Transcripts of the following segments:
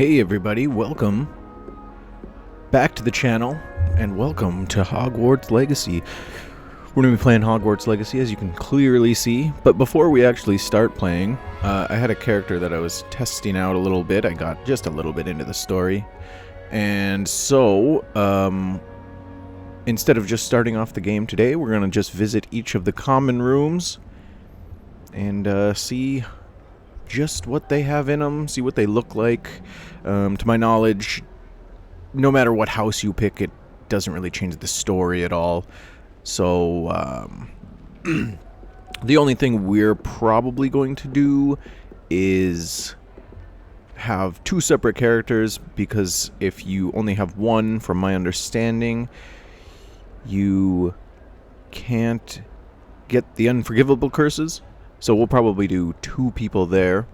Hey everybody, welcome back to the channel, and welcome to Hogwarts Legacy. We're going to be playing Hogwarts Legacy, as you can clearly see, but before we actually start playing, I had a character that I was testing out a little bit. I got just a little bit into the story, and so, instead of just starting off the game today, we're going to just visit each of the common rooms, and see just what they have in them, see what they look like. To my knowledge, no matter what house you pick, it doesn't really change the story at all. So, the only thing we're probably going to do is have two separate characters, because if you only have one, from my understanding, you can't get the unforgivable curses. So we'll probably do two people there.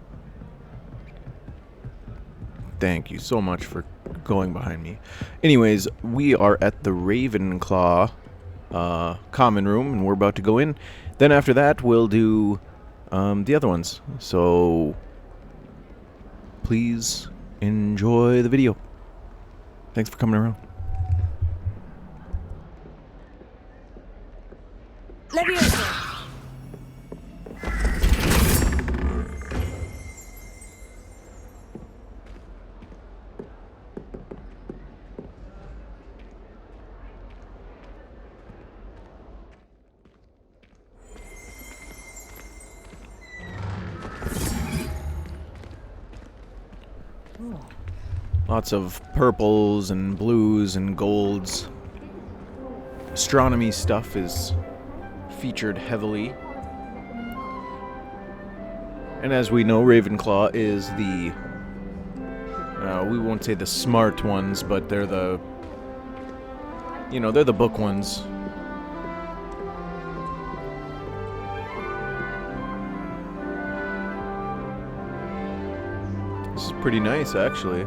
Thank you so much for going behind me. Anyways, we are at the Ravenclaw common room, and we're about to go in. Then after that, we'll do the other ones. So please enjoy the video. Thanks for coming around. Leviosa! Lots of purples and blues and golds. Astronomy stuff is featured heavily. And as we know, Ravenclaw is the... we won't say the smart ones, but they're the... You know, they're the book ones. This is pretty nice, actually. It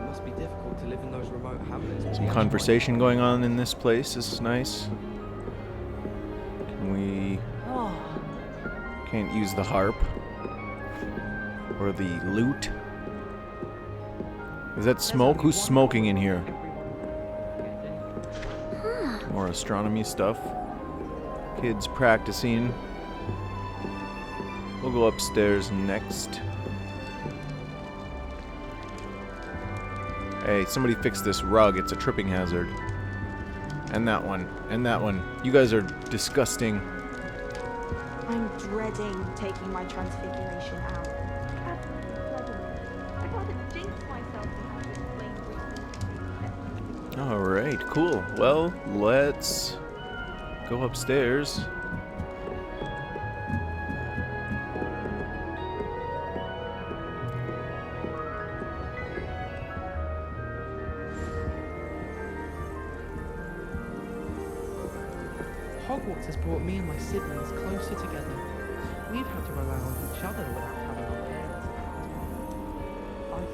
must be difficult to live in those remote hamlets. Some conversation going on in this place. This is nice. Can we... Can't use the harp. Or the lute. Is that smoke? Who's smoking in here? More astronomy stuff. Kids practicing. We'll go upstairs next. Hey, somebody fix this rug. It's a tripping hazard. And that one. And that one. You guys are disgusting. I'm dreading taking my transfiguration out. I'd rather jinx myself than have to explain. Alright, cool. Well, let's go upstairs. Hogwarts has brought me and my siblings closer together. We've had to rely on each other without having our parents around.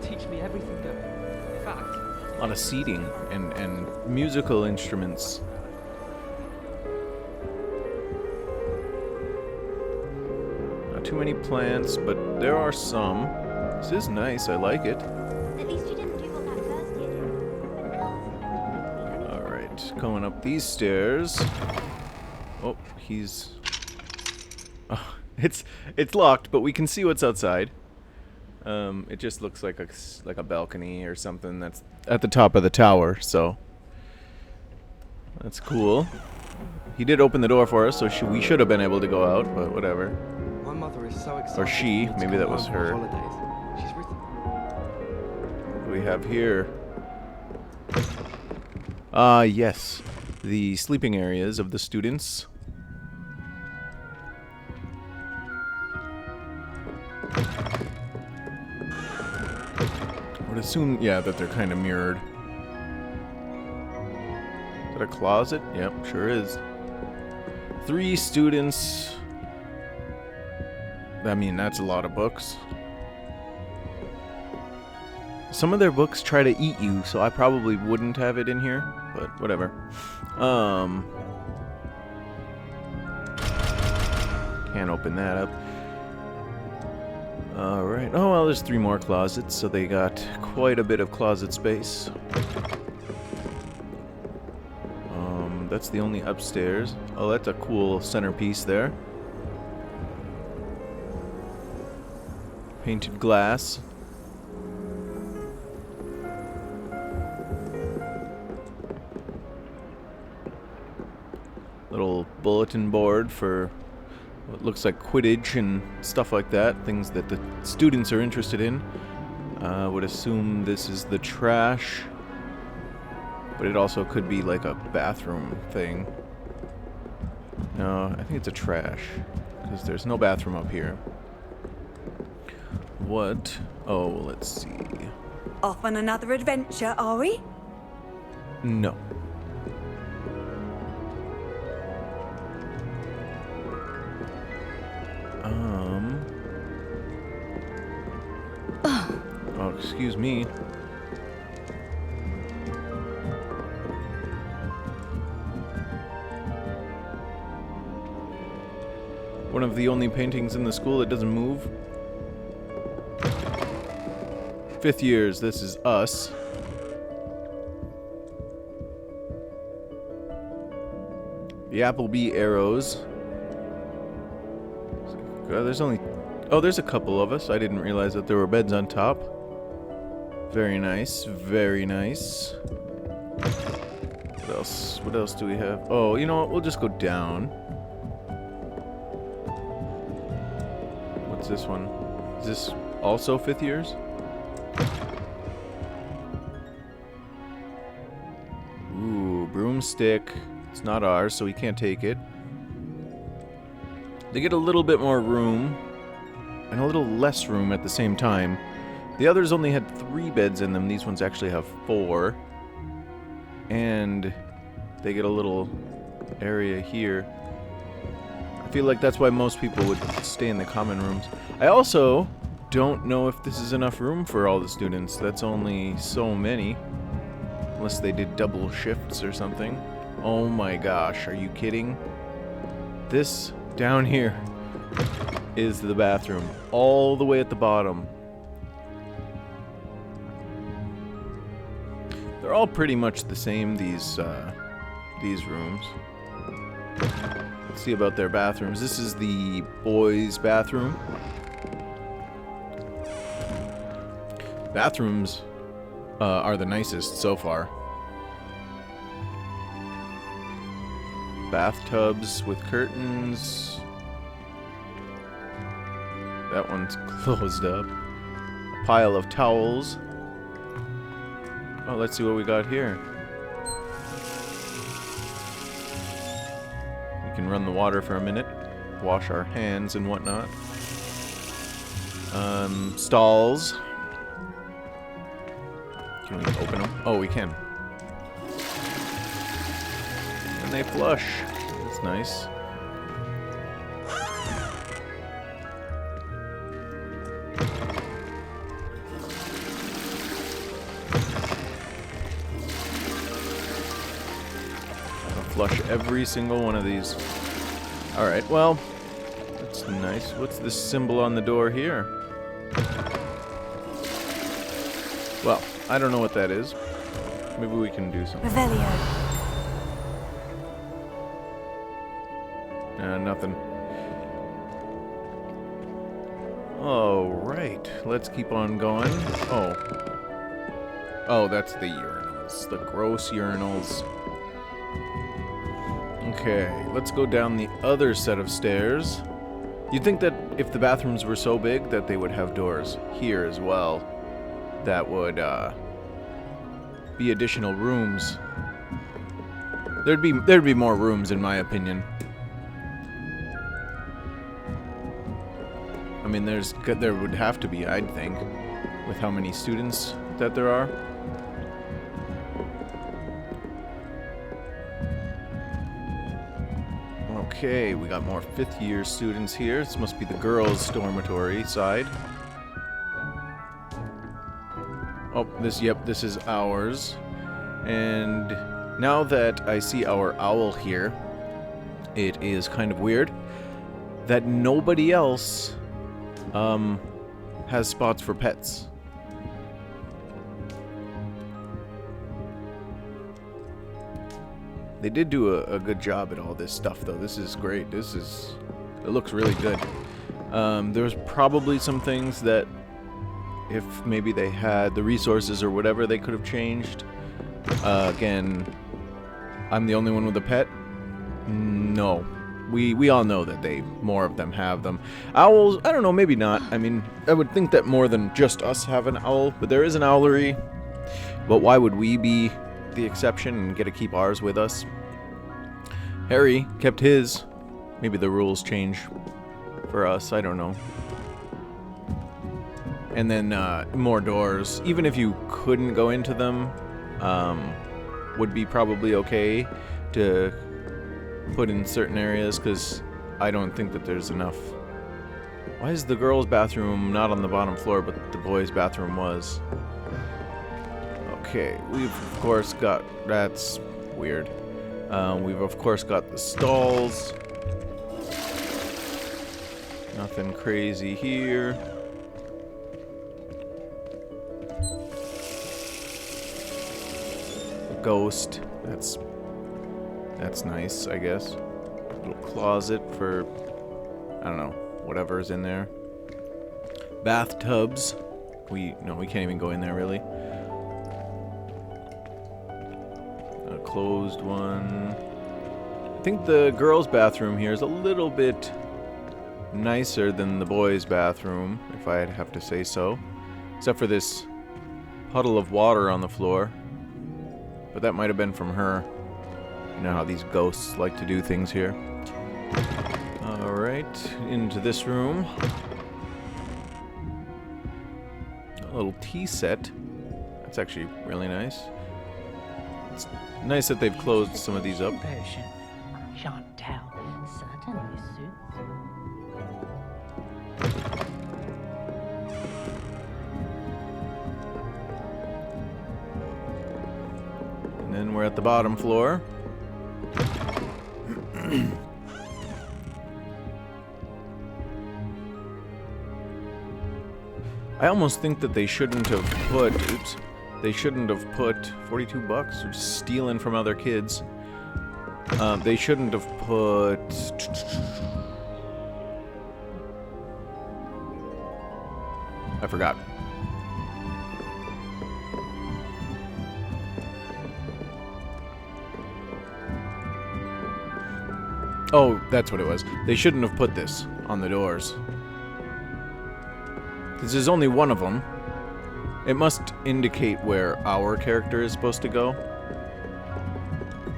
Teach me everything that... In fact... A lot of seating and musical instruments. Not too many plants, but there are some. This is nice, I like it. At least you didn't do what that first year did. Alright, going up these stairs. Oh, he's... Oh, it's locked, but we can see what's outside. It just looks like a balcony or something that's at the top of the tower, so... That's cool. He did open the door for us, so we should have been able to go out, but whatever. My mother is so excited. Or she, for me to maybe come that was home for her. holidays. She's written... What do we have here? Yes. The sleeping areas of the students. I would assume, yeah, that they're kind of mirrored. Is that a closet? Yep, sure is. 3 students. I mean, that's a lot of books. Some of their books try to eat you, so I probably wouldn't have it in here, but whatever. Can't open that up. Alright. Oh, well, there's 3 more closets, so they got quite a bit of closet space. That's the only upstairs. Oh, that's a cool centerpiece there. Painted glass. Little bulletin board for what looks like Quidditch and stuff like that. Things that the students are interested in. I would assume this is the trash. But it also could be like a bathroom thing. No, I think it's a trash. Because there's no bathroom up here. What? Oh, let's see. Off on another adventure, are we? No. Oh, excuse me. One of the only paintings in the school that doesn't move. 5th years, this is us. The Applebee arrows. There's only... Oh, there's a couple of us. I didn't realize that there were beds on top. Very nice. Very nice. What else? What else do we have? Oh, you know what? We'll just go down. What's this one? Is this also 5th years? Ooh, broomstick. It's not ours, so we can't take it. They get a little bit more room, and a little less room at the same time. The others only had 3 beds in them. These ones actually have 4. And they get a little area here. I feel like that's why most people would stay in the common rooms. I also don't know if this is enough room for all the students. That's only so many. Unless they did double shifts or something. Oh my gosh, are you kidding? This down here is the bathroom. All the way at the bottom. They're all pretty much the same, these rooms. Let's see about their bathrooms. This is the boys' bathroom. Bathrooms are the nicest so far. Bathtubs with curtains. That one's closed up. A pile of towels. Oh, let's see what we got here. We can run the water for a minute. Wash our hands and whatnot. Stalls. Can we open them? Oh, we can. And they flush. That's nice. Flush every single one of these. Alright, well, that's nice. What's this symbol on the door here? Well, I don't know what that is. Maybe we can do something. Revelio. Nothing. Alright, let's keep on going. Oh, that's the urinals. The gross urinals. Okay, let's go down the other set of stairs. You'd think that if the bathrooms were so big that they would have doors here as well. That would be additional rooms. There'd be more rooms in my opinion. I mean, there would have to be, I'd think, with how many students that there are. Okay, we got more 5th year students here. This must be the girls' dormitory side. Oh, this is ours. And now that I see our owl here, it is kind of weird that nobody else has spots for pets. They did do a good job at all this stuff, though. This is great. It looks really good. There's probably some things that, if maybe they had the resources or whatever, they could have changed. Again, I'm the only one with a pet? No. We all know that more of them have them. Owls, I don't know, maybe not. I mean, I would think that more than just us have an owl, but there is an owlery. But why would we be the exception and get to keep ours with us? Harry kept his. Maybe the rules change for us, I don't know. And then more doors. Even if you couldn't go into them, would be probably okay to put in certain areas, because I don't think that there's enough. Why is the girls' bathroom not on the bottom floor, but the boys' bathroom was? Okay, we've of course got... That's weird. We've of course got the stalls. Nothing crazy here. Ghost. That's nice, I guess. Little closet for, I don't know, whatever's in there. Bathtubs. We can't even go in there, really. A closed one. I think the girls' bathroom here is a little bit nicer than the boys' bathroom, if I'd have to say so. Except for this puddle of water on the floor. But that might have been from her. You know how these ghosts like to do things here. Alright, into this room. A little tea set. That's actually really nice. It's nice that they've closed some of these up. Potion. Shan't tell. Certainly suits. And then we're at the bottom floor. I almost think that they shouldn't have put... Oops. They shouldn't have put 42 bucks or stealing from other kids. They shouldn't have put... I forgot. Oh, that's what it was. They shouldn't have put this on the doors. Because there's only one of them. It must indicate where our character is supposed to go.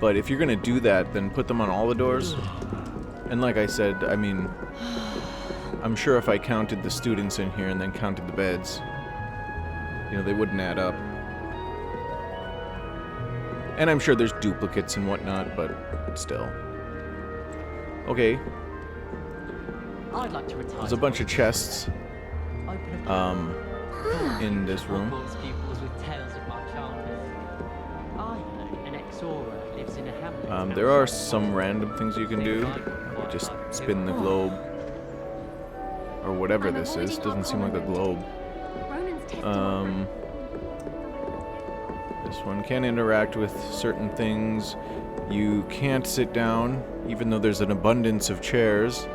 But if you're going to do that, then put them on all the doors. And like I said, I mean, I'm sure if I counted the students in here and then counted the beds, you know, they wouldn't add up. And I'm sure there's duplicates and whatnot, but still. Okay. I'd like to retire. There's a bunch of chests Open in this room. Hogwarts pupils with tales of my childhood. I know an ex-Aura lives in a hamlet. There are some random things you can do. Just spin the globe. Or whatever this is. Doesn't seem like a globe. This one can interact with certain things. You can't sit down, even though there's an abundance of chairs.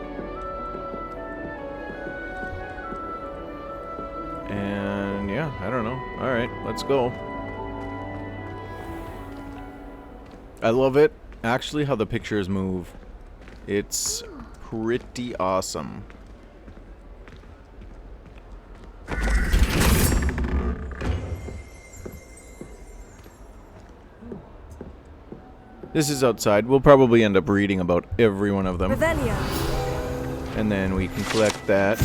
And yeah, I don't know. Alright, let's go. I love it. Actually, how the pictures move. It's pretty awesome. This is outside. We'll probably end up reading about every one of them. Revelio. And then we can collect that.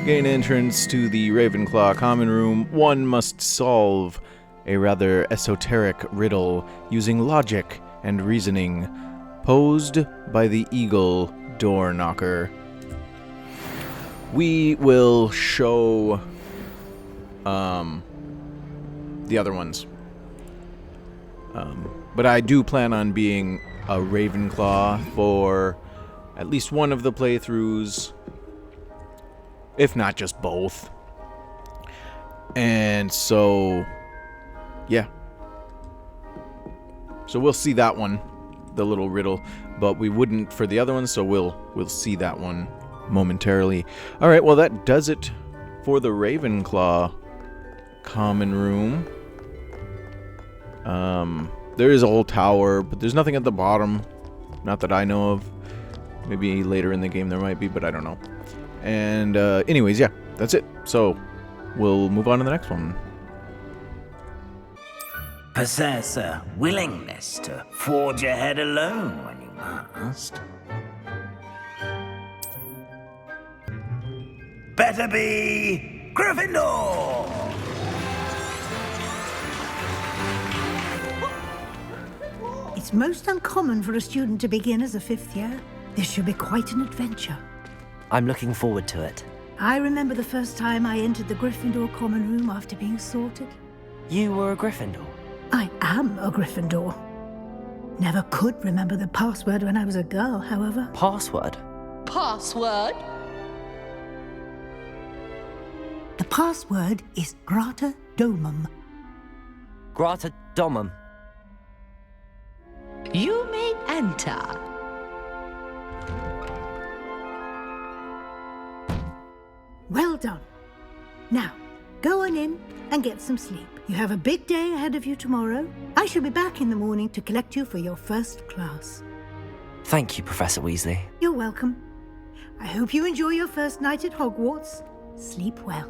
Gain entrance to the Ravenclaw common room. One must solve a rather esoteric riddle using logic and reasoning posed by the Eagle Door Knocker. We will show the other ones. But I do plan on being a Ravenclaw for at least one of the playthroughs. if not just both. And so, yeah. So we'll see that one, the little riddle, but we wouldn't for the other one, so we'll see that one momentarily. All right, well that does it for the Ravenclaw common room. There is a whole tower, but there's nothing at the bottom, not that I know of. Maybe later in the game there might be, but I don't know. And anyways, yeah, that's it. So we'll move on to the next one. Possess a willingness to forge ahead alone when you must. Better be Gryffindor! It's most uncommon for a student to begin as a 5th year. This should be quite an adventure. I'm looking forward to it. I remember the first time I entered the Gryffindor common room after being sorted. You were a Gryffindor? I am a Gryffindor. Never could remember the password when I was a girl, however. Password? Password? The password is Grata Domum. Grata Domum. You may enter. Well done. Now, go on in and get some sleep. You have a big day ahead of you tomorrow. I shall be back in the morning to collect you for your first class. Thank you, Professor Weasley. You're welcome. I hope you enjoy your first night at Hogwarts. Sleep well.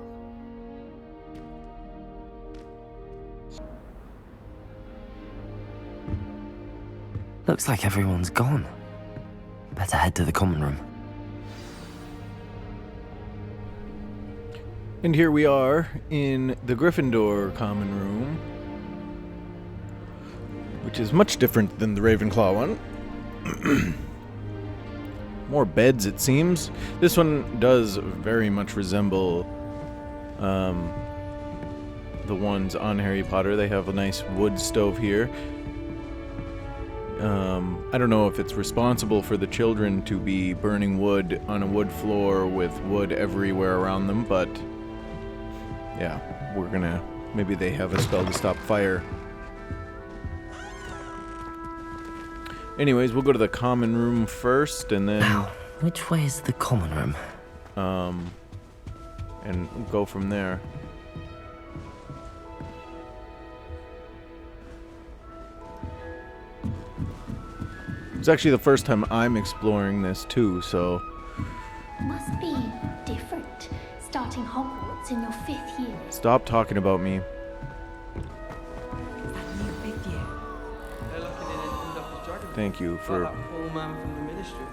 Looks like everyone's gone. Better head to the common room. And here we are in the Gryffindor common room, which is much different than the Ravenclaw one. More beds, it seems. This one does very much resemble the ones on Harry Potter. They have a nice wood stove here. I don't know if it's responsible for the children to be burning wood on a wood floor with wood everywhere around them, but yeah, we're gonna... maybe they have a spell to stop fire. Anyways, we'll go to the common room first, and then... Now, which way is the common room? And go from there. It's actually the first time I'm exploring this too, so... Must be different, starting Hogwarts in your 5th year. Stop talking about me. New 5th year. They're looking in and Dr. Dragon. Thank you for... That poor man from the ministry.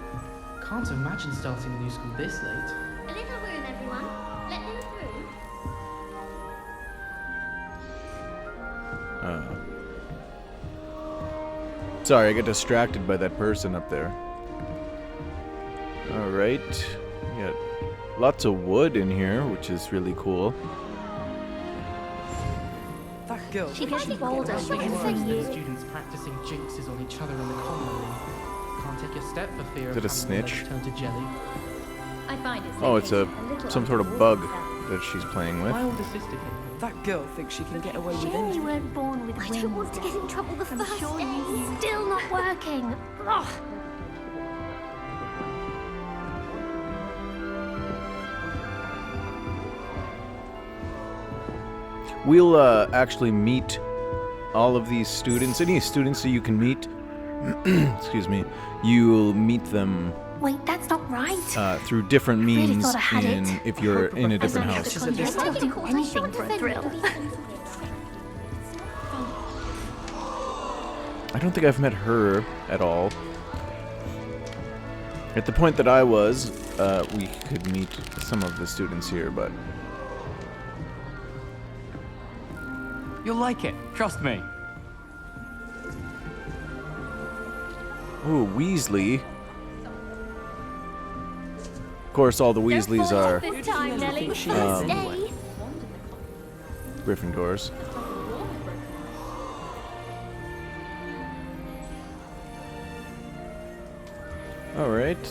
Can't imagine starting a new school this late. A little room, everyone. Let them through. Sorry, I got distracted by that person up there. Alright. Yeah, lots of wood in here, which is really cool. That girl. She gets bolder. There's She gets the students practicing jinxes on each other in the common room. Can't take a step for fear Is of it a having their legs snitch? turn to jelly. I find it Oh, it's some sort of bug that she's playing with. My older sister came here. That girl thinks she can get away with Sure, you anything. weren't born with wings. I don't want to get in trouble the first day. Still not working. Ugh. We'll actually meet all of these students. Any students that you can meet, excuse me, you'll meet them Wait, that's not right. through different Really means thought I had it. if you're in a different house. I'll do anything for a thrill. I don't think I've met her at all. At the point that I was, we could meet some of the students here, but... You'll like it, trust me. Ooh, Weasley. Of course, all the Weasleys are This time, Nelly. First day. Gryffindors. Alright,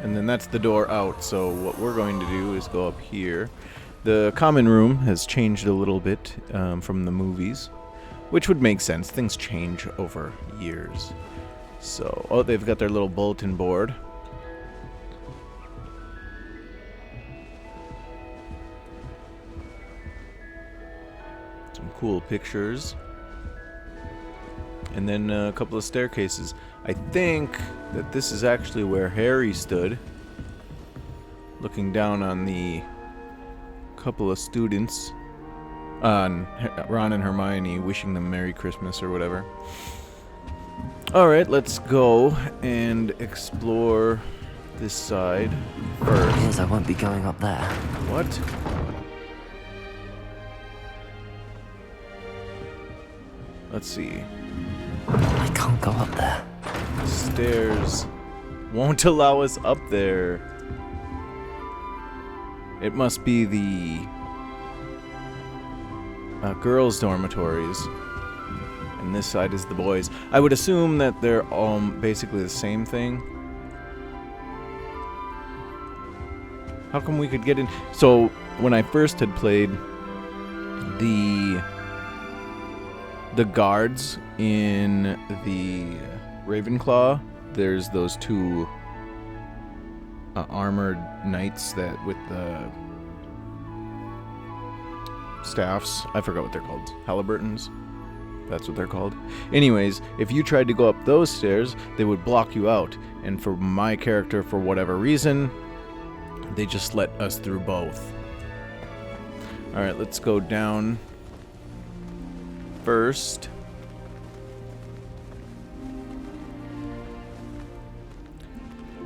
And then that's the door out, so what we're going to do is go up here. The common room has changed a little bit from the movies, which would make sense. Things change over years. So, oh, they've got their little bulletin board. Some cool pictures. And then a couple of staircases. I think that this is actually where Harry stood, looking down on the couple of students, on Ron and Hermione, wishing them Merry Christmas or whatever. Alright, let's go and explore this side first. Means I won't be going up there. What? Let's see. I can't go up there. Stairs won't allow us up there. It must be the girls' dormitories. And this side is the boys. I would assume that they're all basically the same thing. How come we could get in? So, when I first had played the guards in the Ravenclaw, there's those two armored knights that with the staffs. I forgot what they're called. Halliburtons? That's what they're called. Anyways, if you tried to go up those stairs, they would block you out. And for my character, for whatever reason, they just let us through both. Alright, let's go down first.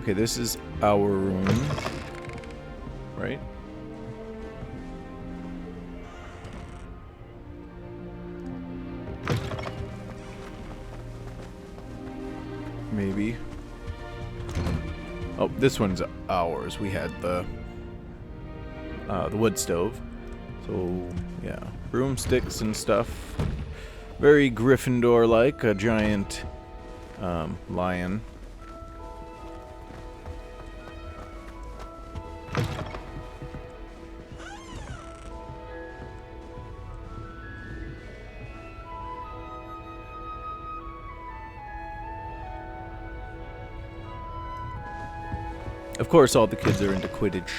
Okay, this is our room, right? Maybe. Oh, this one's ours. We had the wood stove. So, yeah. Broomsticks and stuff. Very Gryffindor-like. A giant lion. Of course, all the kids are into Quidditch.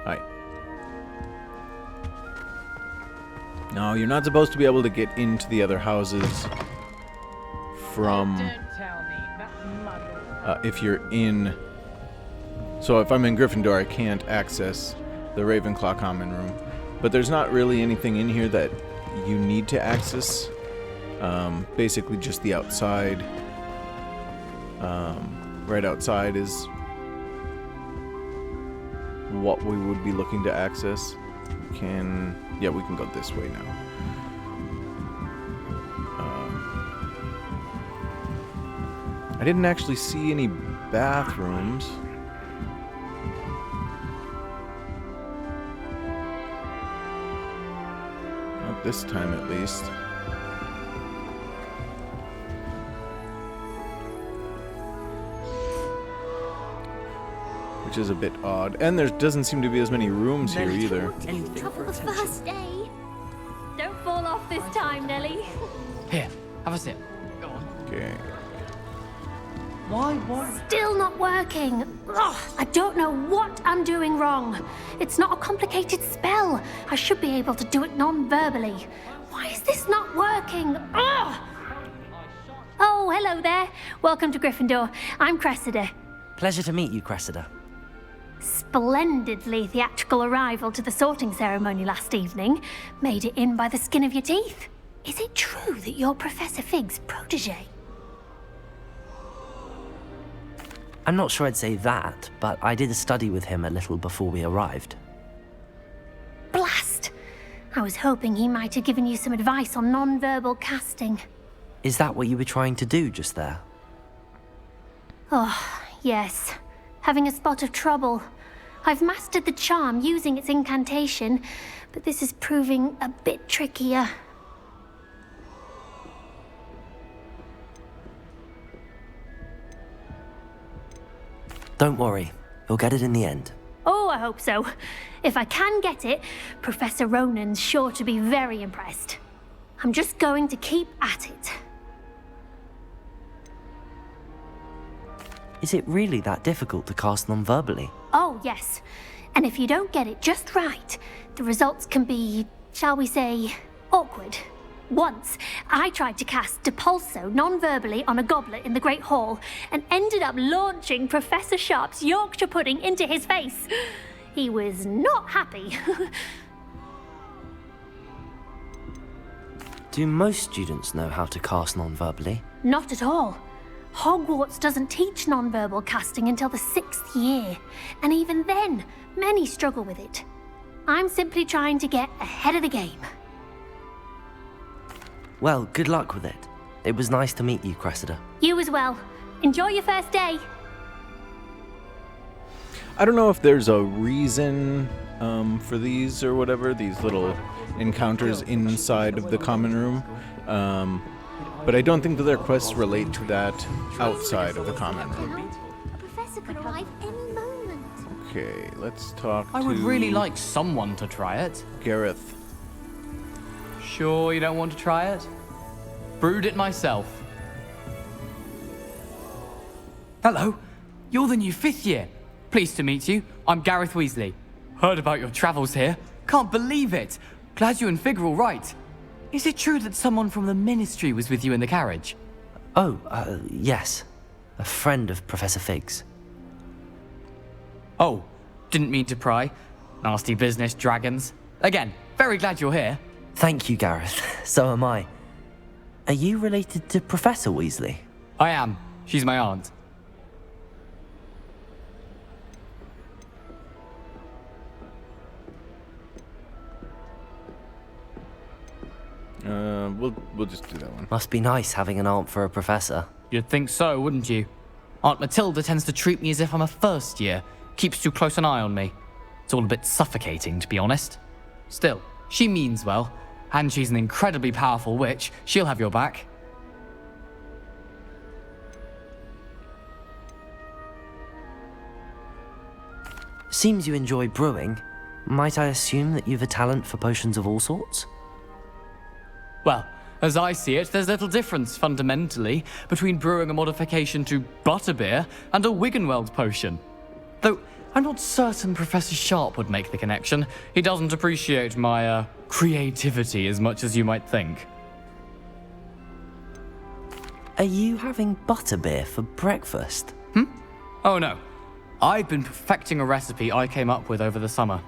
Hi. No, you're not supposed to be able to get into the other houses from... Don't tell me that mother... if you're in... So if I'm in Gryffindor, I can't access the Ravenclaw common room. But there's not really anything in here that you need to access. Basically just the outside. Right outside is what we would be looking to access. We can go this way now. I didn't actually see any bathrooms. Not this time, at least. Which is a bit odd. And there doesn't seem to be as many rooms here either. Trouble the first day. Don't fall off this time, Nelly. Here, have a sip. Go on. Okay. Why? Still not working. Ugh, I don't know what I'm doing wrong. It's not a complicated spell. I should be able to do it non-verbally. Why is this not working? Ugh! Oh, hello there. Welcome to Gryffindor. I'm Cressida. Pleasure to meet you, Cressida. Splendidly theatrical arrival to the sorting ceremony last evening. Made it in by the skin of your teeth. Is it true that you're Professor Fig's protege? I'm not sure I'd say that, but I did study with him a little before we arrived. Blast! I was hoping he might have given you some advice on non-verbal casting. Is that what you were trying to do just there? Oh, yes. Having a spot of trouble. I've mastered the charm using its incantation, but this is proving a bit trickier. Don't worry, you'll get it in the end. Oh, I hope so. If I can get it, Professor Ronan's sure to be very impressed. I'm just going to keep at it. Is it really that difficult to cast non-verbally? Oh, yes. And if you don't get it just right, the results can be, shall we say, awkward. Once, I tried to cast Depulso non-verbally on a goblet in the Great Hall and ended up launching Professor Sharp's Yorkshire pudding into his face. He was not happy. Do most students know how to cast non-verbally? Not at all. Hogwarts doesn't teach non-verbal casting until the 6th year, and even then, many struggle with it. I'm simply trying to get ahead of the game. Well, good luck with it. It was nice to meet you, Cressida. You as well. Enjoy your first day. I don't know if there's a reason for these or whatever, these little encounters inside of the common room. But I don't think that their quests relate to that outside of the common room. A professor could arrive any moment. Okay, let's talk I would really like someone to try it. Gareth. Sure you don't want to try it? Brewed it myself. Hello, you're the new 5th year. Pleased to meet you. I'm Gareth Weasley. Heard about your travels here. Can't believe it. Glad you and Fig are all right. Is it true that someone from the Ministry was with you in the carriage? Oh, yes. A friend of Professor Fig's. Oh, didn't mean to pry. Nasty business, dragons. Again, very glad you're here. Thank you, Gareth. So am I. Are you related to Professor Weasley? I am. She's my aunt. We'll just do that one. Must be nice having an aunt for a professor. You'd think so, wouldn't you? Aunt Matilda tends to treat me as if I'm a first year. Keeps too close an eye on me. It's all a bit suffocating, to be honest. Still, she means well. And she's an incredibly powerful witch. She'll have your back. Seems you enjoy brewing. Might I assume that you've a talent for potions of all sorts? Well, as I see it, there's little difference, fundamentally, between brewing a modification to butterbeer and a Wiggenweld potion. Though, I'm not certain Professor Sharp would make the connection. He doesn't appreciate my, creativity as much as you might think. Are you having butterbeer for breakfast? Oh no. I've been perfecting a recipe I came up with over the summer.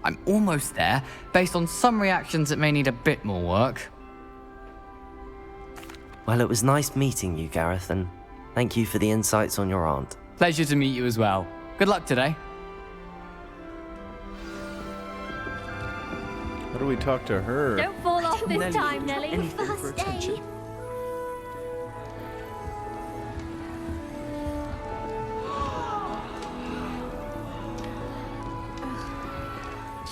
I'm almost there, based on some reactions that may need a bit more work. Well, it was nice meeting you, Gareth, and thank you for the insights on your aunt. Pleasure to meet you as well. Good luck today. How do we talk to her? Don't fall off this time, Nelly. Anything for First attention. day.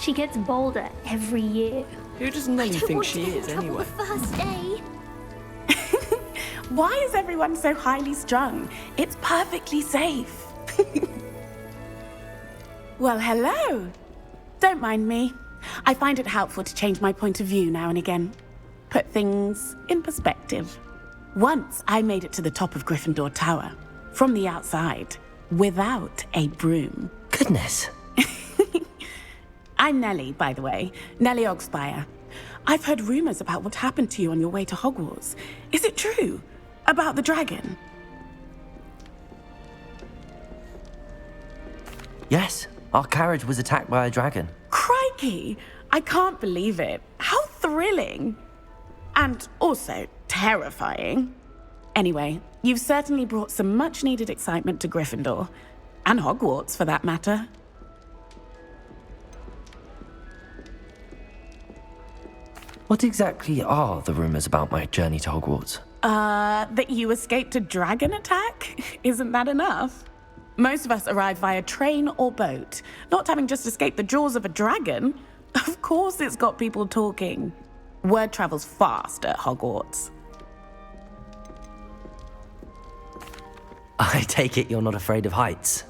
She gets bolder every year. Who does Nelly think she is, anyway? First day. Why is everyone so highly strung? It's perfectly safe. Well, hello. Don't mind me. I find it helpful to change my point of view now and again. Put things in perspective. Once I made it to the top of Gryffindor Tower, from the outside, without a broom. Goodness. I'm Nellie, by the way. Nellie Ogspire. I've heard rumors about what happened to you on your way to Hogwarts. Is it true? About the dragon? Yes, our carriage was attacked by a dragon. Crikey! I can't believe it. How thrilling! And also terrifying. Anyway, you've certainly brought some much-needed excitement to Gryffindor. And Hogwarts, for that matter. What exactly are the rumors about my journey to Hogwarts? That you escaped a dragon attack? Isn't that enough? Most of us arrive via train or boat, not having just escaped the jaws of a dragon. Of course it's got people talking. Word travels fast at Hogwarts. I take it you're not afraid of heights.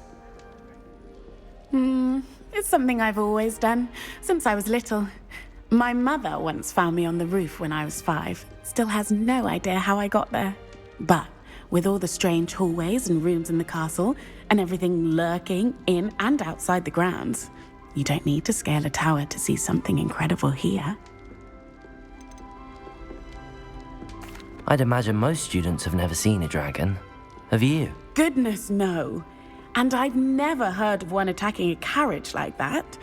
It's something I've always done, since I was little. My mother once found me on the roof when I was 5. Still has no idea how I got there. But with all the strange hallways and rooms in the castle, and everything lurking in and outside the grounds, you don't need to scale a tower to see something incredible here. I'd imagine most students have never seen a dragon. Have you? Goodness, no. And I've never heard of one attacking a carriage like that.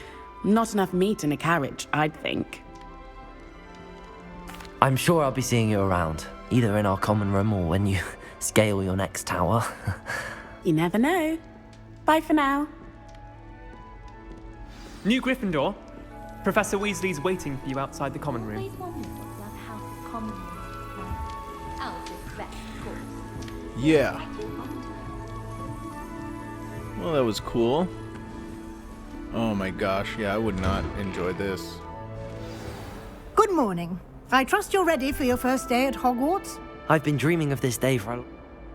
Not enough meat in a carriage, I'd think. I'm sure I'll be seeing you around, either in our common room or when you scale your next tower. You never know. Bye for now. New Gryffindor. Professor Weasley's waiting for you outside the common room. Yeah. Well, that was cool. Oh my gosh, yeah, I would not enjoy this. Good morning. I trust you're ready for your first day at Hogwarts? I've been dreaming of this day for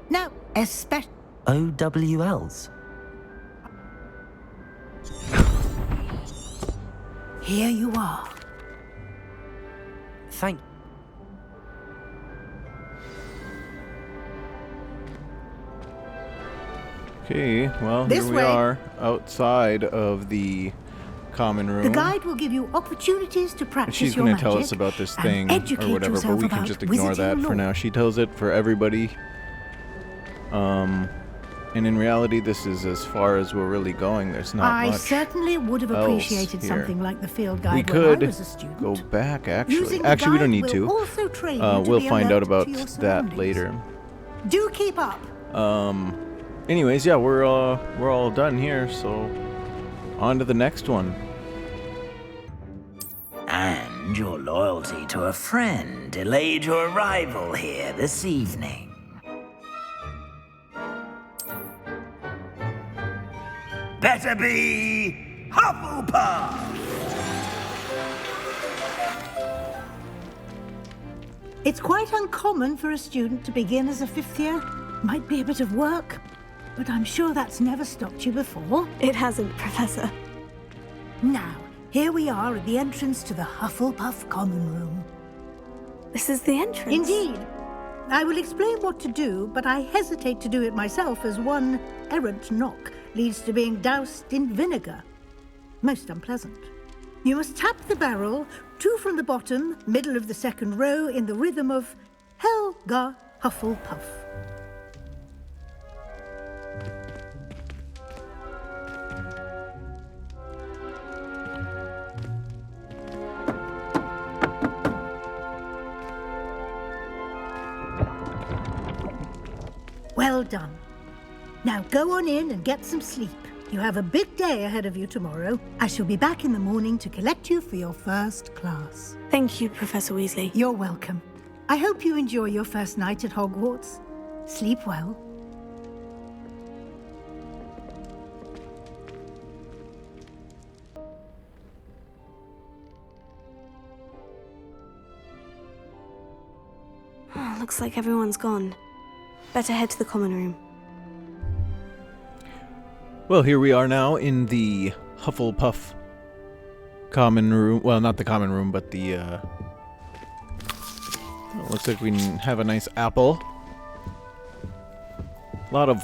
No, especially... OWLs. Here you are. Thank... Okay, well, This here we way. are outside of the common room. The guide will give you opportunities to practice She's your going to magic tell us about this and thing educate or whatever, but yourself we can about just ignore that wizarding for lore. now. She tells it for everybody. And in reality, this is as far as we're really going. There's not I much certainly would have else appreciated here. something like the field guide We when I could was a student. go back, actually. Using the Actually, we don't guide need will to. also train you to We'll be find out alert about to your that surroundings. later. Do keep up. Anyways, yeah, we're all done here, so on to the next one. And your loyalty to a friend delayed your arrival here this evening. Better be Hufflepuff! It's quite uncommon for a student to begin as a 5th year. Might be a bit of work, but I'm sure that's never stopped you before. It hasn't, Professor. Now, here we are at the entrance to the Hufflepuff Common Room. This is the entrance. Indeed. I will explain what to do, but I hesitate to do it myself as one errant knock leads to being doused in vinegar. Most unpleasant. You must tap the barrel, 2 from the bottom, middle of the 2nd row, in the rhythm of Helga Hufflepuff. Well done. Now go on in and get some sleep. You have a big day ahead of you tomorrow. I shall be back in the morning to collect you for your first class. Thank you, Professor Weasley. You're welcome. I hope you enjoy your first night at Hogwarts. Sleep well. Looks like everyone's gone. Better head to the common room. Well, here we are now in the Hufflepuff common room. Well, not the common room, but the, it looks like we have a nice apple. A lot of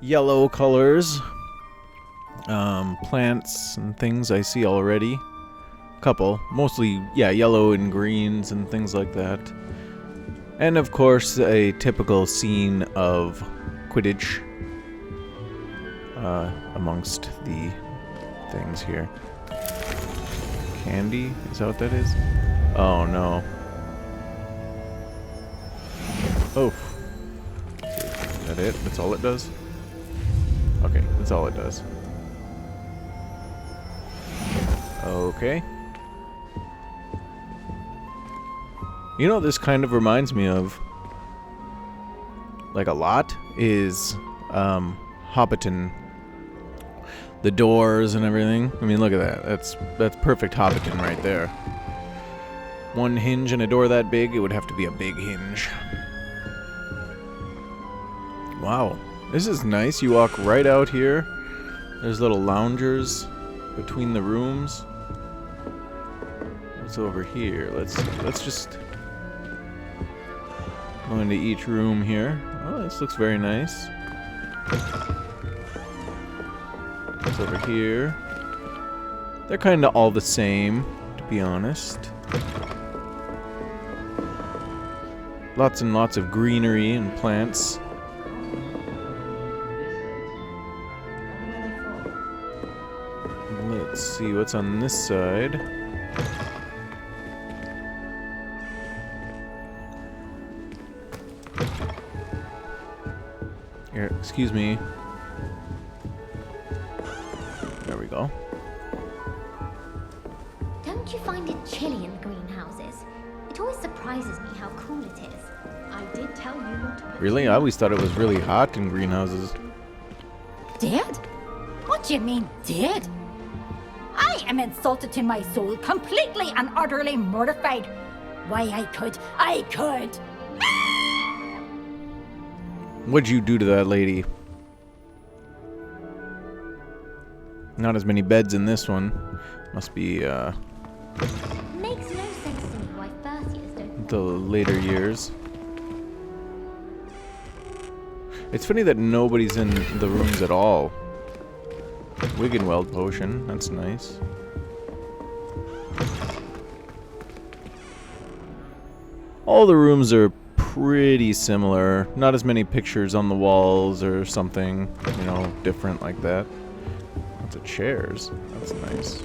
yellow colors. Plants and things I see already. Couple. Mostly, yeah, yellow and greens and things like that. And of course, a typical scene of Quidditch. Amongst the things here. Candy? Is that what that is? Oh no. Oh. Is that it? That's all it does? Okay, that's all it does. Okay. You know what this kind of reminds me of? Like a lot? Is, Hobbiton. The doors and everything. I mean, look at that. That's perfect Hobbiton right there. One hinge and a door that big, it would have to be a big hinge. Wow. This is nice. You walk right out here. There's little loungers between the rooms. What's over here? Let's see. Let's just go into each room here. Oh, this looks very nice. What's over here? They're kind of all the same, to be honest. Lots and lots of greenery and plants. Let's see what's on this side. Here, excuse me. There we go. Don't you find it chilly in the greenhouses? It always surprises me how cool it is. I did tell you not to put... Really? I always thought it was really hot in greenhouses. Did? What do you mean, did? I am insulted to my soul, completely and utterly mortified. Why, I could. What'd you do to that lady? Not as many beds in this one. Must be, Makes no sense to me why first years don't... the later years. It's funny that nobody's in the rooms at all. Wiggenweld potion, that's nice. All the rooms are pretty similar. Not as many pictures on the walls or something, you know, different like that. Lots of chairs, that's nice.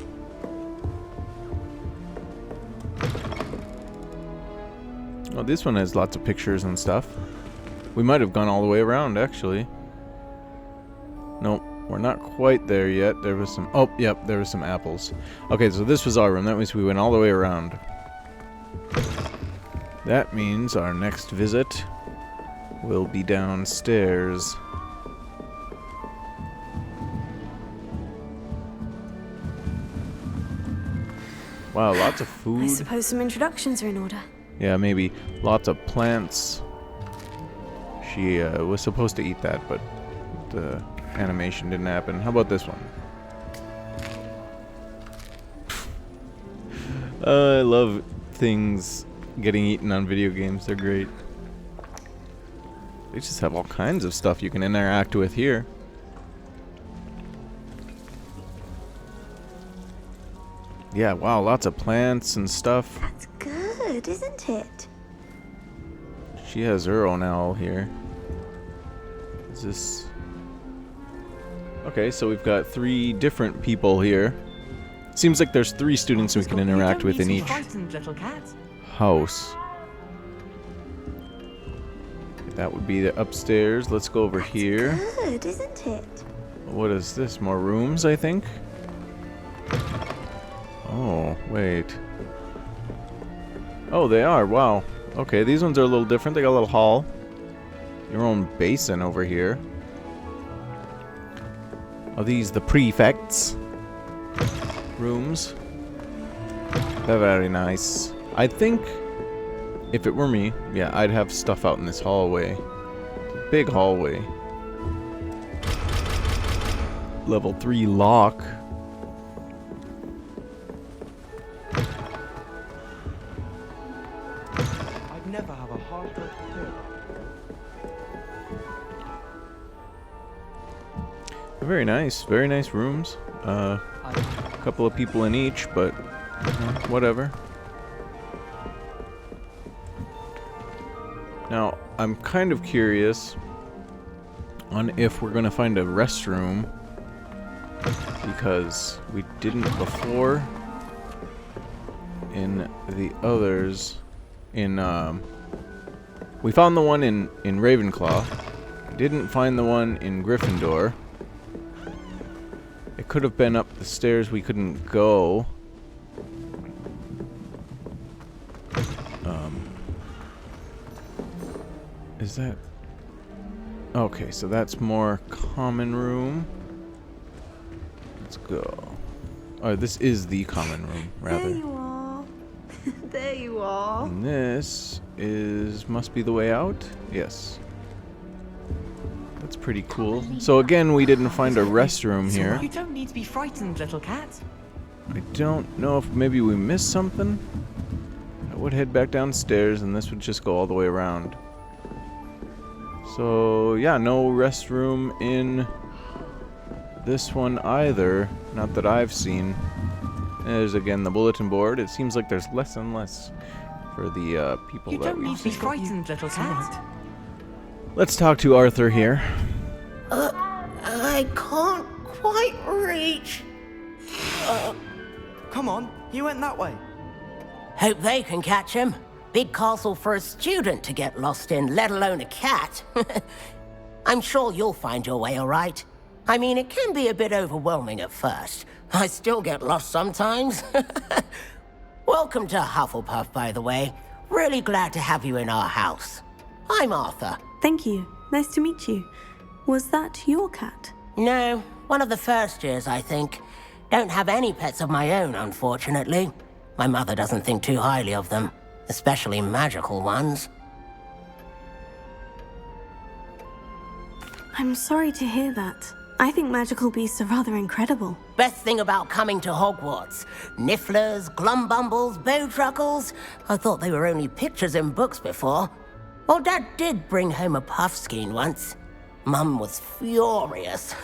Oh, this one has lots of pictures and stuff. We might have gone all the way around, actually. Nope, we're not quite there yet. There was some... Oh, yep, there was some apples. Okay, so this was our room. That means we went all the way around. That means our next visit will be downstairs. Wow, lots of food. I suppose some introductions are in order. Yeah, maybe. Lots of plants. She was supposed to eat that, but the animation didn't happen. How about this one? I love things getting eaten on video games. They're great. They just have all kinds of stuff you can interact with here. Yeah, wow, lots of plants and stuff. That's good, isn't it? She has her own owl here. Is this... Okay, so we've got 3 different people here. Seems like there's 3 students we can interact with in each house. That would be the upstairs. Let's go over here. Good, isn't it? What is this? More rooms, I think? Oh, wait. Oh, they are. Wow. Okay, these ones are a little different. They got a little hall. Your own basin over here. Are these the prefects' rooms? They're very nice. I think if it were me, yeah, I'd have stuff out in this hallway. Big hallway. Level 3 lock. I'd never have a heart to hear. Very nice rooms. A couple of people in each, but whatever. Now, I'm kind of curious on if we're gonna find a restroom, because we didn't before in the others. We found the one in Ravenclaw. Didn't find the one in Gryffindor. It could have been up the stairs we couldn't go. Is that... Okay, so that's more common room. Let's go. Oh, this is the common room, rather. There you are. There you are. And this is... must be the way out? Yes. That's pretty cool. So again, we didn't find a restroom here. You don't need to be frightened, little cat. I don't know if maybe we missed something. I would head back downstairs and this would just go all the way around. So yeah, no restroom in this one either. Not that I've seen. There's again the bulletin board. It seems like there's less and less for the people You that don't we need to be frightened, little cat. Let's talk to Arthur here. I can't quite reach. Come on, you went that way. Hope they can catch him. Big castle for a student to get lost in, let alone a cat. I'm sure you'll find your way all right. I mean, it can be a bit overwhelming at first. I still get lost sometimes. Welcome to Hufflepuff, by the way. Really glad to have you in our house. I'm Arthur. Thank you. Nice to meet you. Was that your cat? No, one of the first years, I think. Don't have any pets of my own, unfortunately. My mother doesn't think too highly of them, especially magical ones. I'm sorry to hear that. I think magical beasts are rather incredible. Best thing about coming to Hogwarts. Nifflers, glumbumbles, bowtruckles. I thought they were only pictures in books before. Well, Dad did bring home a puffskein once. Mum was furious.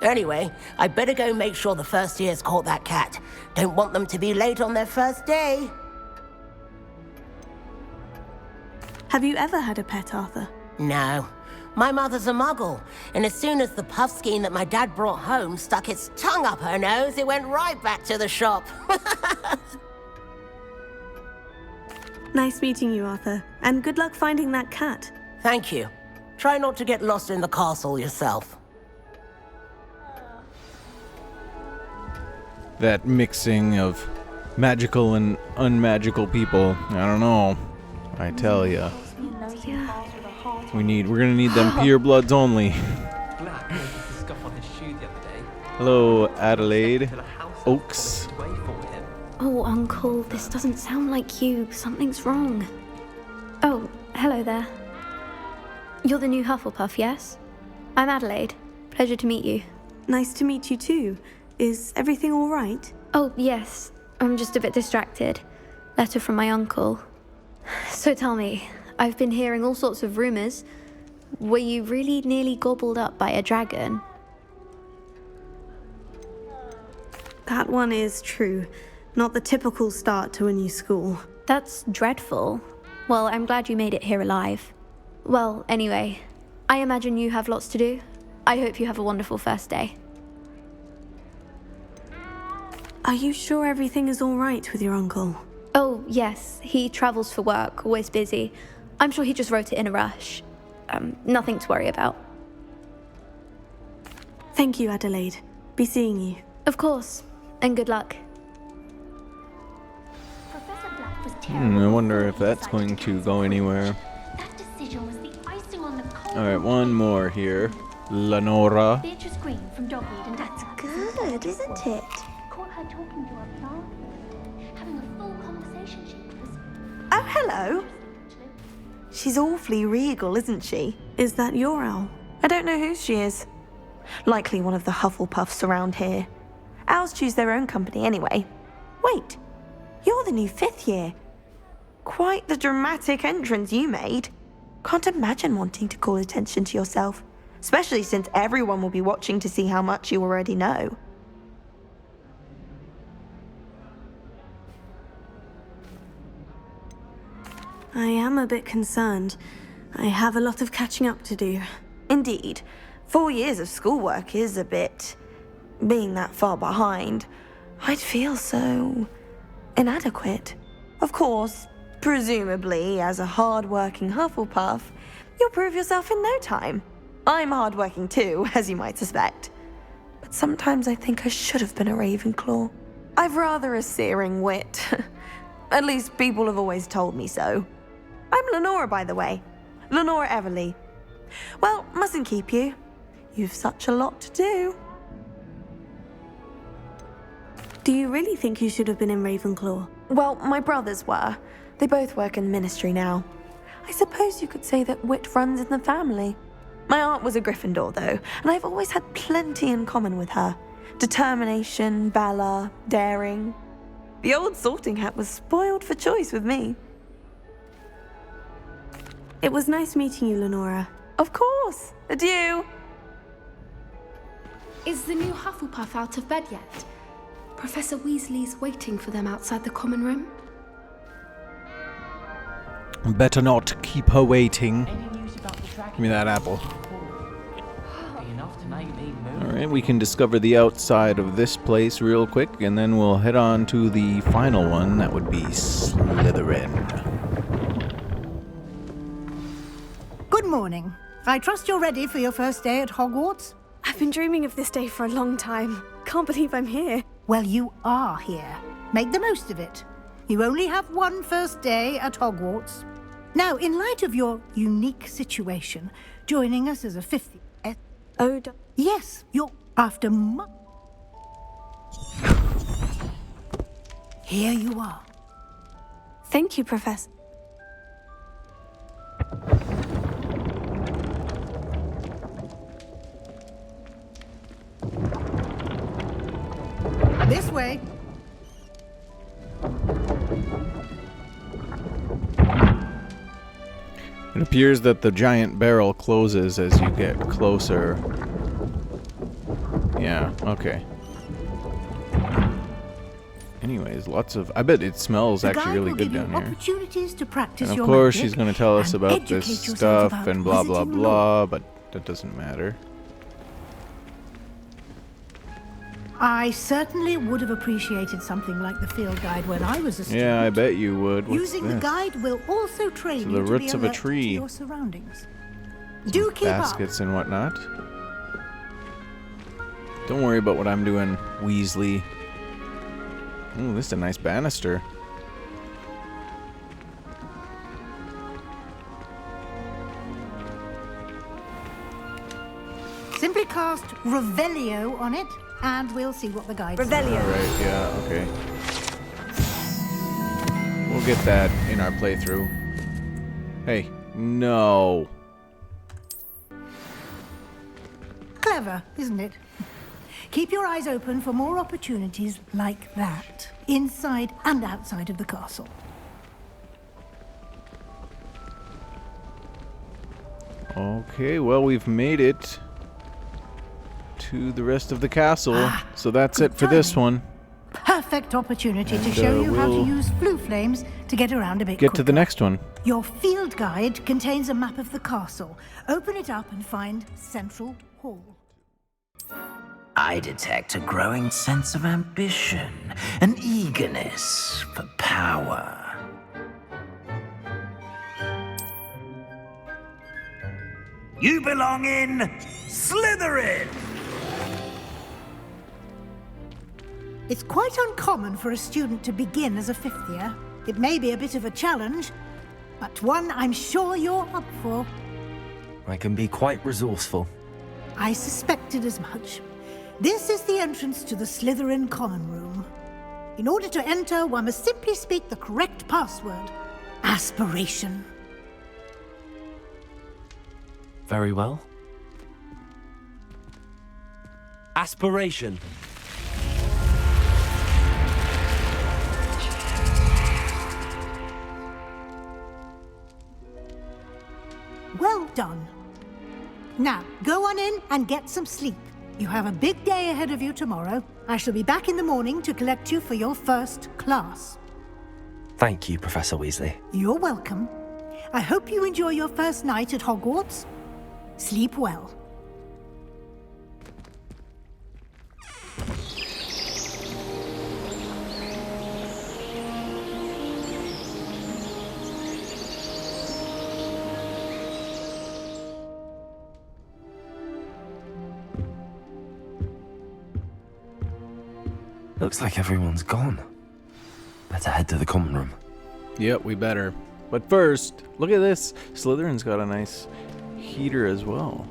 Anyway, I better go make sure the first years caught that cat. Don't want them to be late on their first day. Have you ever had a pet, Arthur? No. My mother's a muggle, and as soon as the puffskein that my dad brought home stuck its tongue up her nose, it went right back to the shop. Nice meeting you, Arthur, and good luck finding that cat. Thank you. Try not to get lost in the castle yourself. That mixing of magical and unmagical people. I don't know. I tell ya. We're gonna need them purebloods only. Hello, Adelaide. Oaks. Oh, Uncle, this doesn't sound like you. Something's wrong. Oh, hello there. You're the new Hufflepuff, yes? I'm Adelaide. Pleasure to meet you. Nice to meet you too. Is everything all right? Oh, yes. I'm just a bit distracted. Letter from my uncle. So tell me, I've been hearing all sorts of rumors. Were you really nearly gobbled up by a dragon? That one is true. Not the typical start to a new school. That's dreadful. Well, I'm glad you made it here alive. Well, anyway, I imagine you have lots to do. I hope you have a wonderful first day. Are you sure everything is all right with your uncle? Oh, yes. He travels for work, always busy. I'm sure he just wrote it in a rush. Nothing to worry about. Thank you, Adelaide. Be seeing you. Of course. And good luck. I wonder if that's going to go anywhere. Alright, one more here. Lenora. Beatrice Green from Dogweed and That's good, isn't it? Caught her talking to her plant, having a full conversation. Oh, hello. She's awfully regal, isn't she? Is that your owl? I don't know who she is. Likely one of the Hufflepuffs around here. Owls choose their own company anyway. Wait, you're the new 5th year. Quite the dramatic entrance you made. Can't imagine wanting to call attention to yourself, especially since everyone will be watching to see how much you already know. I am a bit concerned. I have a lot of catching up to do. Indeed. 4 years of schoolwork is a bit... being that far behind. I'd feel so... inadequate. Of course, presumably, as a hard-working Hufflepuff, you'll prove yourself in no time. I'm hard-working too, as you might suspect. But sometimes I think I should have been a Ravenclaw. I've rather a searing wit. At least people have always told me so. I'm Lenora, by the way. Lenora Everly. Well, mustn't keep you. You've such a lot to do. Do you really think you should have been in Ravenclaw? Well, my brothers were. They both work in ministry now. I suppose you could say that wit runs in the family. My aunt was a Gryffindor, though, and I've always had plenty in common with her. Determination, valor, daring. The old sorting hat was spoiled for choice with me. It was nice meeting you, Lenora. Of course. Adieu. Is the new Hufflepuff out of bed yet? Professor Weasley's waiting for them outside the common room. Better not keep her waiting. Give me that apple. Alright, we can discover the outside of this place real quick, and then we'll head on to the final one. That would be Slytherin. Good morning. I trust you're ready for your first day at Hogwarts? I've been dreaming of this day for a long time. Can't believe I'm here. Well, you are here. Make the most of it. You only have one first day at Hogwarts. Now, in light of your unique situation, joining us as a fifth year... Oh, yes, you're after Here you are. Thank you, Professor. This way. It appears that the giant barrel closes as you get closer. Yeah, okay. Anyways, lots of... I bet it smells actually really good down here. Opportunities to practice And of your course magic she's going to tell us and about this educate yourself stuff about and blah blah visiting blah, but that doesn't matter. I certainly would have appreciated something like the field guide when I was a student. Yeah, I bet you would. What's Using this? the guide will also train So you the to roots be of a alert to tree. your surroundings. Do keep up. Baskets and whatnot. Don't worry about what I'm doing, Weasley. Ooh, this is a nice banister. Simply cast Revelio on it, and we'll see what the guide says. Right, yeah, okay. We'll get that in our playthrough. Hey, no. Clever, isn't it? Keep your eyes open for more opportunities like that, inside and outside of the castle. Okay, well, we've made it to the rest of the castle, so that's it for this one. Perfect opportunity And, to show you how to we'll use flue flames to get around a bit Get to the next one. Your field guide contains a map of the castle. Open it up and find Central Hall. I detect a growing sense of ambition, an eagerness for power. You belong in Slytherin! It's quite uncommon for a student to begin as a fifth year. It may be a bit of a challenge, but one I'm sure you're up for. I can be quite resourceful. I suspected as much. This is the entrance to the Slytherin common room. In order to enter, one must simply speak the correct password. Aspiration. Very well. Aspiration. Well done. Now, go on in and get some sleep. You have a big day ahead of you tomorrow. I shall be back in the morning to collect you for your first class. Thank you, Professor Weasley. You're welcome. I hope you enjoy your first night at Hogwarts. Sleep well. Looks like everyone's gone. Better head to the common room. Yep, we better. But first, look at this. Slytherin's got a nice heater as well.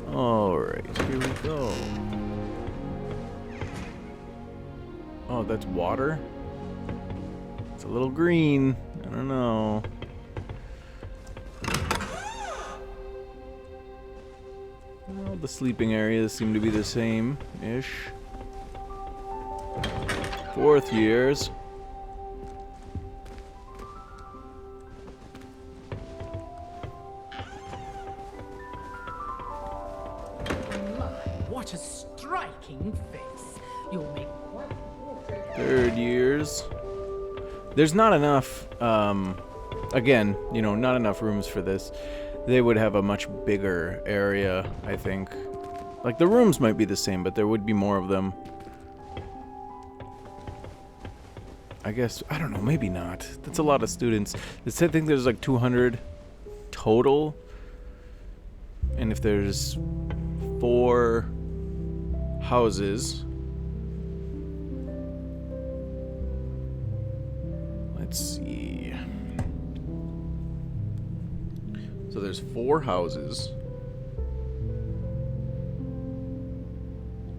Alright, here we go. Oh, that's water? It's a little green. I don't know. Well, the sleeping areas seem to be the same-ish. 4th years. What a striking face. You'll make quite 3rd years. There's not enough, again, you know, not enough rooms for this. They would have a much bigger area, I think. Like, the rooms might be the same, but there would be more of them. I guess, I don't know, maybe not. That's a lot of students. I think there's like 200 total. And if there's 4 houses... Let's see. So there's 4 houses.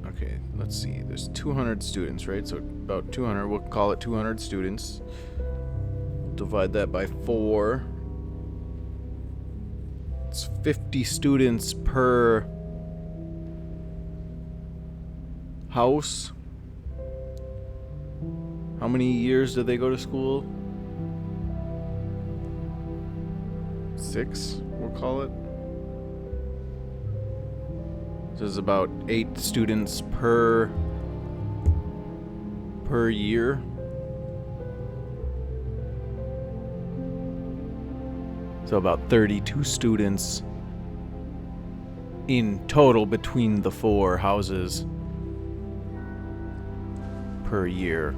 Okay, let's see. There's 200 students, right? So about 200. We'll call it 200 students. Divide that by 4. It's 50 students per house. How many years do they go to school? 6, we'll call it. So there's about 8 students per year. So about 32 students in total between the 4 houses per year.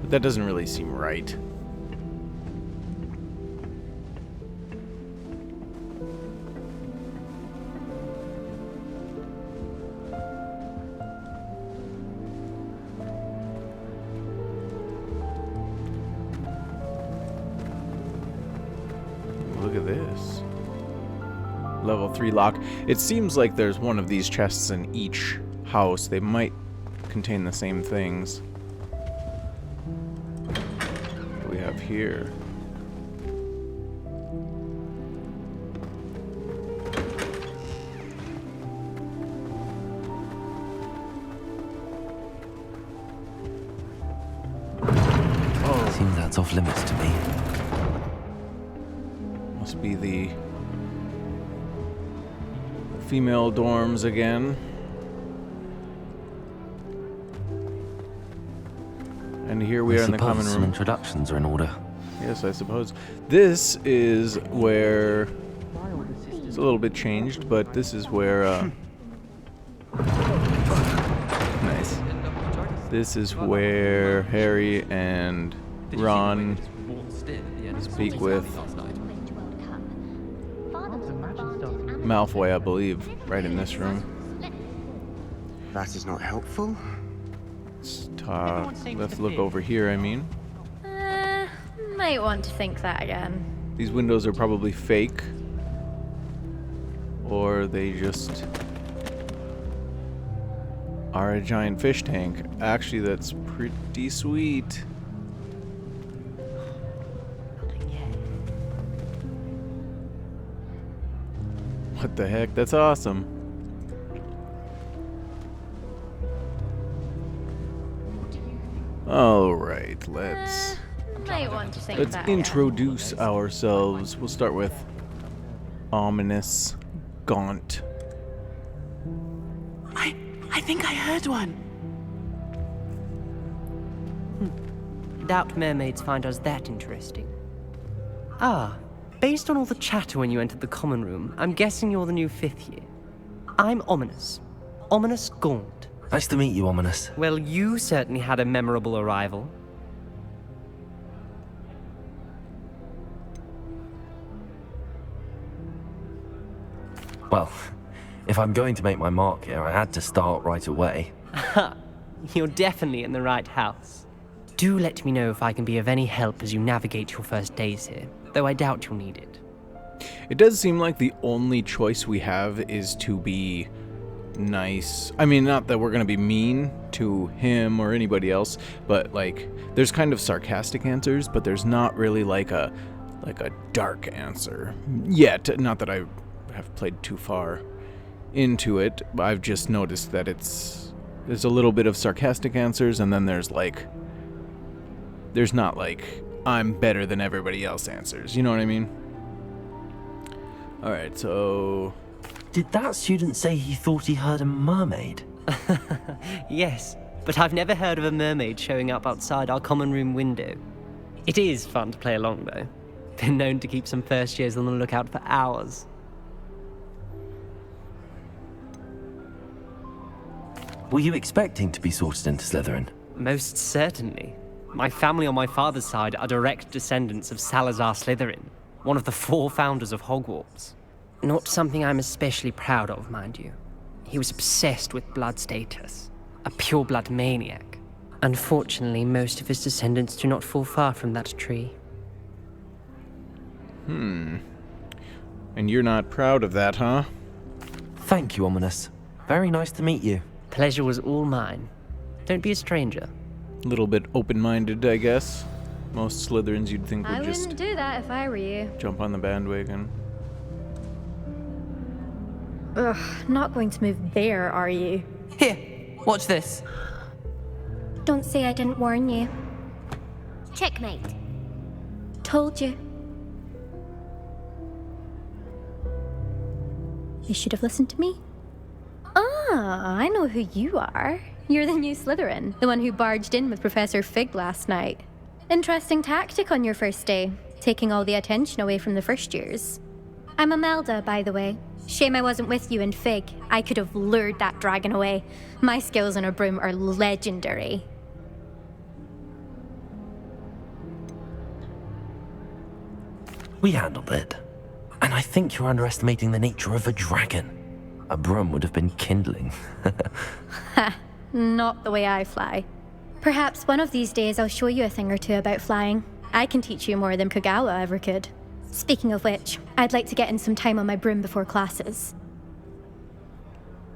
But that doesn't really seem right. Look at this. Level 3 lock. It seems like there's one of these chests in each house. They might contain the same things. What do we have here? Oh. Seems that's off limits to me. Must be the female dorms again. And here we are in the common room. Some introductions are in order. Yes, I suppose. This is where... It's a little bit changed, but this is where... Nice. This is where Harry and Ron speak with Malfoy, I believe, right in this room. That is not helpful. Let's look over here, I mean. Might want to think that again. These windows are probably fake. Or they just are a giant fish tank. Actually, that's pretty sweet. What the heck? That's awesome. All right, let's Might want to think that again. introduce ourselves. We'll start with Ominous Gaunt. I think I heard one. Doubt mermaids find us that interesting. Ah, based on all the chatter when you entered the common room, I'm guessing you're the new 5th year. I'm Ominous. Ominous Gaunt. Nice to meet you, Ominous. Well, you certainly had a memorable arrival. Well, if I'm going to make my mark here, I had to start right away. Ha! You're definitely in the right house. Do let me know if I can be of any help as you navigate your first days here, though I doubt you'll need it. It does seem like the only choice we have is to be nice. I mean, not that we're gonna be mean to him or anybody else, but like, there's kind of sarcastic answers, but there's not really like a dark answer yet. Not that I have played too far into it. I've just noticed that there's a little bit of sarcastic answers, and then there's not like I'm better than everybody else answers. You know what I mean? All right, so did that student say he thought he heard a mermaid? Yes, but I've never heard of a mermaid showing up outside our common room window. It is fun to play along, though. Been known to keep some first years on the lookout for hours. Were you expecting to be sorted into Slytherin? Most certainly. My family on my father's side are direct descendants of Salazar Slytherin, one of the 4 founders of Hogwarts. Not something I'm especially proud of, mind you. He was obsessed with blood status, a pure-blood maniac. Unfortunately, most of his descendants do not fall far from that tree. And you're not proud of that, huh? Thank you, Ominous. Very nice to meet you. Pleasure was all mine. Don't be a stranger. A little bit open-minded, I guess. Most Slytherins you'd think would I just wouldn't do that if I were you. jump on the bandwagon. Ugh, not going to move there, are you? Here, watch this. Don't say I didn't warn you. Checkmate. Told you. You should have listened to me. Ah, I know who you are. You're the new Slytherin, the one who barged in with Professor Fig last night. Interesting tactic on your first day, taking all the attention away from the first years. I'm Imelda, by the way. Shame I wasn't with you in Fig. I could have lured that dragon away. My skills on a broom are legendary. We handled it. And I think you're underestimating the nature of a dragon. A broom would have been kindling. Ha, not the way I fly. Perhaps one of these days I'll show you a thing or two about flying. I can teach you more than Kogawa ever could. Speaking of which, I'd like to get in some time on my broom before classes.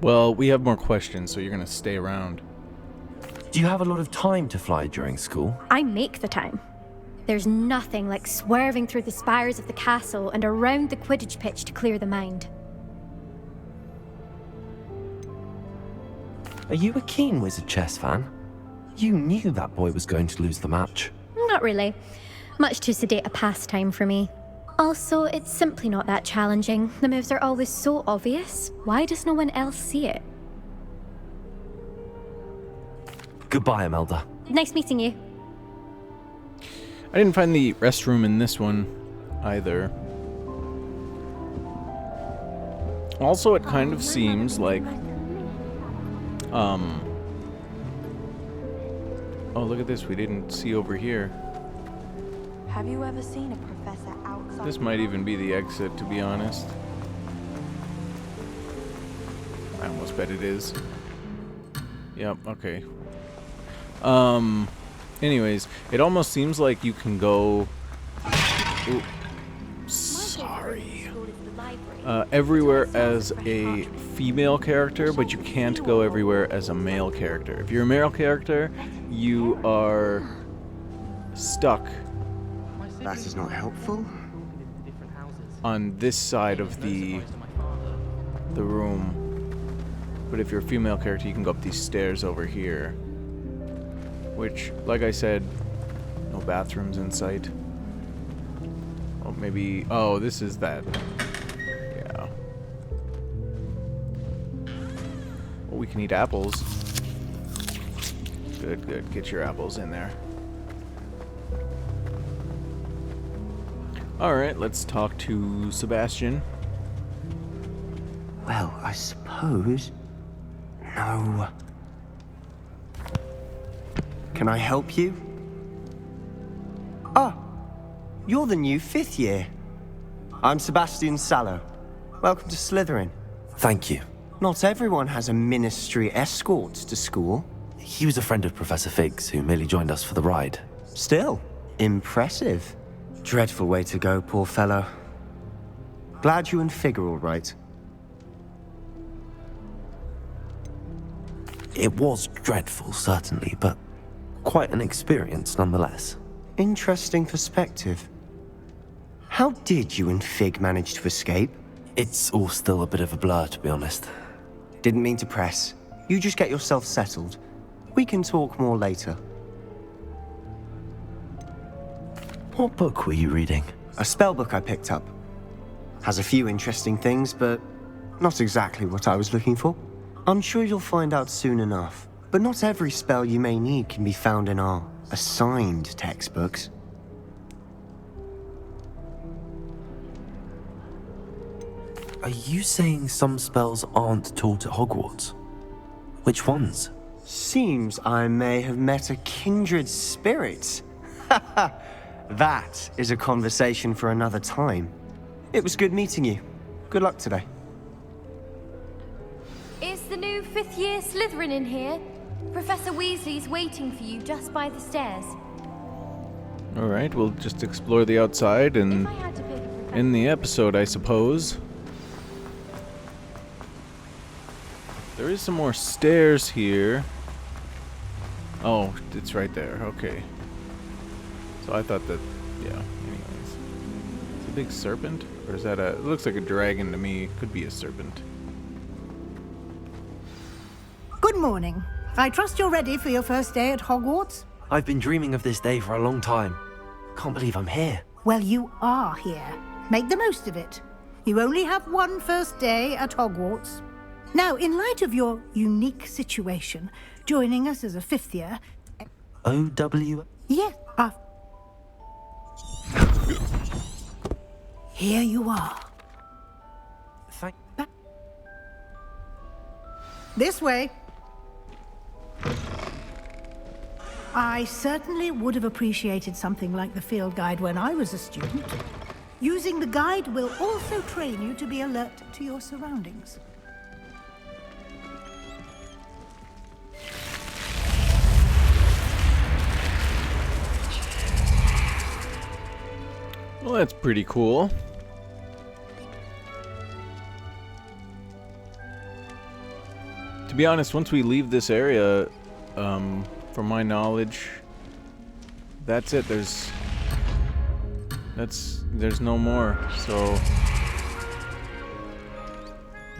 Well, we have more questions, so you're gonna stay around. Do you have a lot of time to fly during school? I make the time. There's nothing like swerving through the spires of the castle and around the Quidditch pitch to clear the mind. Are you a keen Wizard Chess fan? You knew that boy was going to lose the match. Not really. Much too sedate a pastime for me. Also, it's simply not that challenging. The moves are always so obvious. Why does no one else see it? Goodbye, Imelda. Nice meeting you. I didn't find the restroom in this one either. Also, it kind of seems like oh, look at this. We didn't see over here. Have you ever seen a professor outside? This might even be the exit, to be honest. I almost bet it is. Yep, okay. Anyways, it almost seems like you can go... Ooh, sorry. Everywhere as a female character, but you can't go everywhere as a male character. If you're a male character, you are stuck. That is not helpful. On this side of the room. But if you're a female character, you can go up these stairs over here. Which, like I said, no bathrooms in sight. Oh, maybe... Oh, this is that. Yeah. Oh, we can eat apples. Good, good. Get your apples in there. Alright, let's talk to Sebastian. Well, I suppose... No. Can I help you? Ah, you're the new 5th year. I'm Sebastian Sallow. Welcome to Slytherin. Thank you. Not everyone has a ministry escort to school. He was a friend of Professor Fig's who merely joined us for the ride. Still, impressive. Dreadful way to go, poor fellow. Glad you and Fig are all right. It was dreadful, certainly, but quite an experience nonetheless. Interesting perspective. How did you and Fig manage to escape? It's all still a bit of a blur, to be honest. Didn't mean to press. You just get yourself settled. We can talk more later. What book were you reading? A spell book I picked up. Has a few interesting things, but not exactly what I was looking for. I'm sure you'll find out soon enough. But not every spell you may need can be found in our assigned textbooks. Are you saying some spells aren't taught at Hogwarts? Which ones? Seems I may have met a kindred spirit. That is a conversation for another time. It was good meeting you. Good luck today. Is the new 5th year Slytherin in here? Professor Weasley's waiting for you just by the stairs. Alright, we'll just explore the outside and in the episode, I suppose. There is some more stairs here. Oh, it's right there. Okay. So I thought that, yeah, anyways. It's a big serpent? Or is that it looks like a dragon to me. Could be a serpent. Good morning. I trust you're ready for your first day at Hogwarts? I've been dreaming of this day for a long time. Can't believe I'm here. Well, you are here. Make the most of it. You only have one first day at Hogwarts. Now, in light of your unique situation, joining us as a 5th year... O.W.? Yes, here you are. Thank... This way. I certainly would have appreciated something like the field guide when I was a student. Using the guide will also train you to be alert to your surroundings. Well, that's pretty cool. To be honest, once we leave this area, from my knowledge, that's it. There's no more. So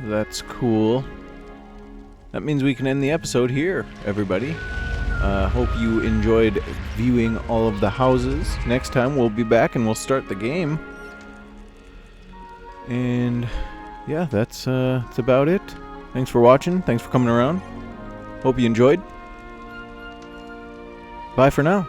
that's cool. That means we can end the episode here, everybody. Hope you enjoyed viewing all of the houses. Next time we'll be back and we'll start the game. And yeah, that's about it. Thanks for watching. Thanks for coming around. Hope you enjoyed. Bye for now.